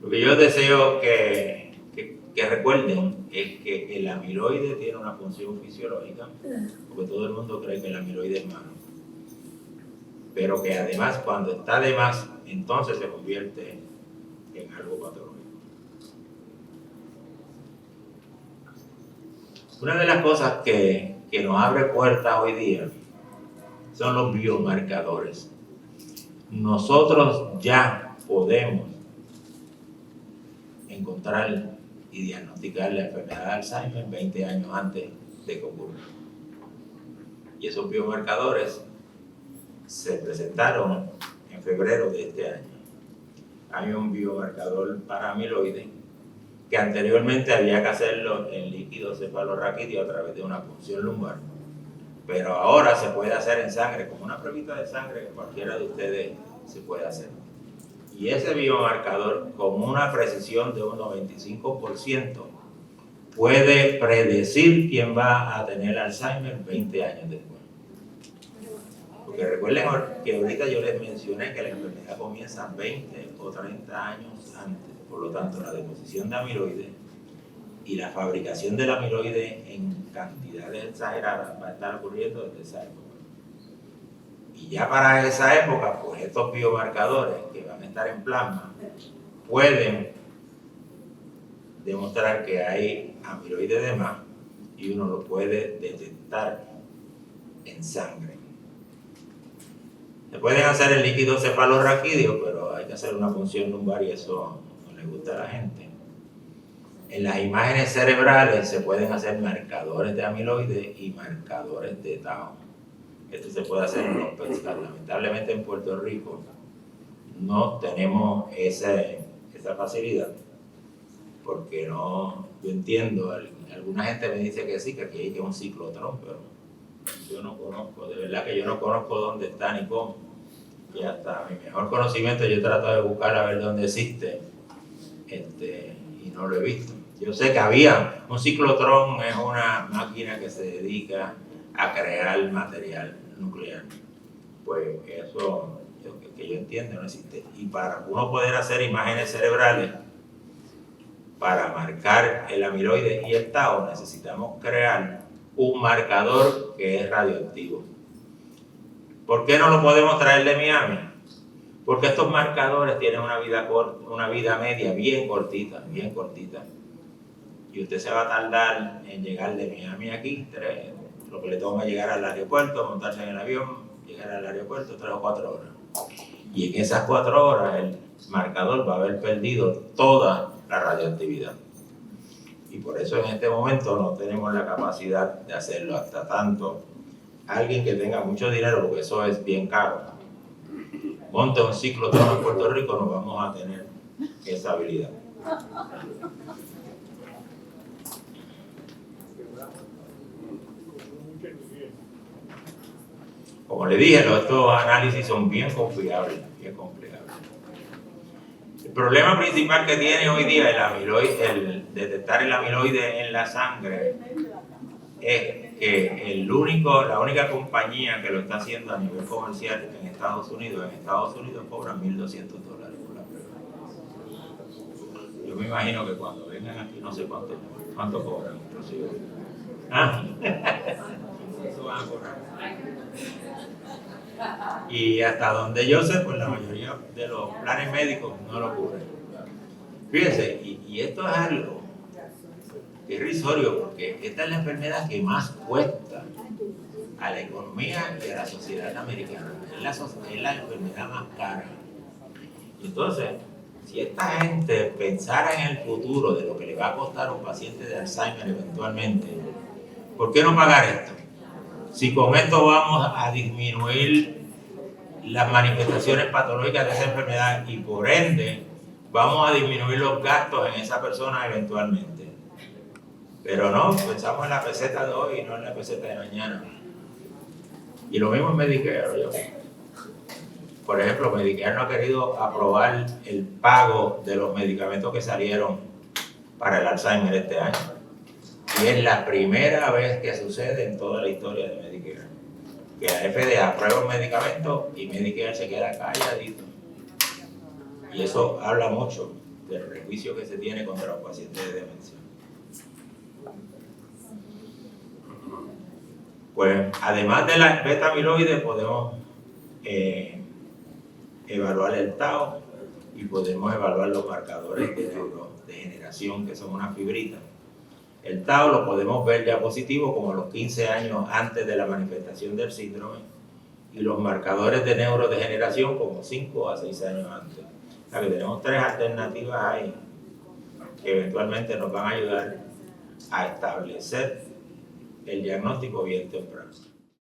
Lo que yo deseo que recuerden es que el amiloide tiene una función fisiológica, porque todo el mundo cree que el amiloide es malo, pero que además cuando está de más, entonces se convierte en algo patológico. Una de las cosas que nos abre puertas hoy día son los biomarcadores. Nosotros ya podemos encontrar y diagnosticar la enfermedad de Alzheimer 20 años antes de que ocurra. Y esos biomarcadores se presentaron en febrero de este año. Hay un biomarcador para amiloide que anteriormente había que hacerlo en líquido cefalorraquídeo a través de una punción lumbar, pero ahora se puede hacer en sangre, como una pruebita de sangre que cualquiera de ustedes se puede hacer. Y ese biomarcador, con una precisión de un 95%, puede predecir quién va a tener Alzheimer 20 años después. Porque recuerden que ahorita yo les mencioné que la enfermedad comienza 20 o 30 años antes. Por lo tanto, la deposición de amiloide y la fabricación del amiloide en cantidades exageradas va a estar ocurriendo desde esa época. Y ya para esa época, pues estos biomarcadores que van a estar en plasma pueden demostrar que hay amiloide de más y uno lo puede detectar en sangre. Se pueden hacer en líquido cefalorraquídeo, pero hay que hacer una punción lumbar y eso no le gusta a la gente. En las imágenes cerebrales se pueden hacer marcadores de amiloide y marcadores de tau. esto se puede hacer en los pescados. Lamentablemente en Puerto Rico no tenemos esa facilidad, porque no, yo entiendo, alguna gente me dice que sí, que aquí hay un ciclotrón, pero yo no conozco, de verdad que yo no conozco dónde está ni cómo, y hasta mi mejor conocimiento yo he tratado de buscar a ver dónde existe, y no lo he visto. Yo sé que había, un ciclotrón es una máquina que se dedica a crear material nuclear, pues eso, que yo entiendo, no existe. Y para uno poder hacer imágenes cerebrales, para marcar el amiloide y el tau, necesitamos crear un marcador que es radioactivo. ¿Por qué no lo podemos traer de Miami? Porque estos marcadores tienen una vida media bien cortita, y usted se va a tardar en llegar de Miami aquí, lo que le toma llegar al aeropuerto, montarse en el avión, llegar al aeropuerto, 3 o 4 horas. Y en esas 4 horas el marcador va a haber perdido toda la radioactividad. Y por eso en este momento no tenemos la capacidad de hacerlo. Hasta tanto alguien que tenga mucho dinero, porque eso es bien caro, monte un ciclotrón en Puerto Rico, no vamos a tener esa habilidad. Como le dije, estos análisis son bien confiables, bien complicados. El problema principal que tiene hoy día el detectar el amiloide en la sangre es que la única compañía que lo está haciendo a nivel comercial en Estados Unidos cobran $1,200 por la prueba. Yo me imagino que cuando vengan aquí no sé cuánto cobran, inclusive. Eso van a cobrar. Y hasta donde yo sé, pues la mayoría de los planes médicos no lo cubren. Fíjense, y esto es algo irrisorio, porque esta es la enfermedad que más cuesta a la economía y a la sociedad americana. Es la enfermedad más cara. Y entonces, si esta gente pensara en el futuro de lo que le va a costar a un paciente de Alzheimer eventualmente, ¿por qué no pagar esto? Si con esto vamos a disminuir las manifestaciones patológicas de esa enfermedad y por ende vamos a disminuir los gastos en esa persona eventualmente. Pero no, pensamos en la peseta de hoy y no en la peseta de mañana. Y lo mismo en Medicare. Por ejemplo, Medicare no ha querido aprobar el pago de los medicamentos que salieron para el Alzheimer este año. Y es la primera vez que sucede en toda la historia de Medicare, que la FDA aprueba un medicamento y Medicare se queda calladito. Y eso habla mucho del prejuicio que se tiene contra los pacientes de demencia. Pues además de la beta-amiloide podemos evaluar el tau y podemos evaluar los marcadores de neurodegeneración, que son unas fibritas. El tau lo podemos ver ya positivo como a los 15 años antes de la manifestación del síndrome, y los marcadores de neurodegeneración como 5 a 6 años antes. O sea que tenemos 3 alternativas ahí que eventualmente nos van a ayudar a establecer el diagnóstico bien temprano.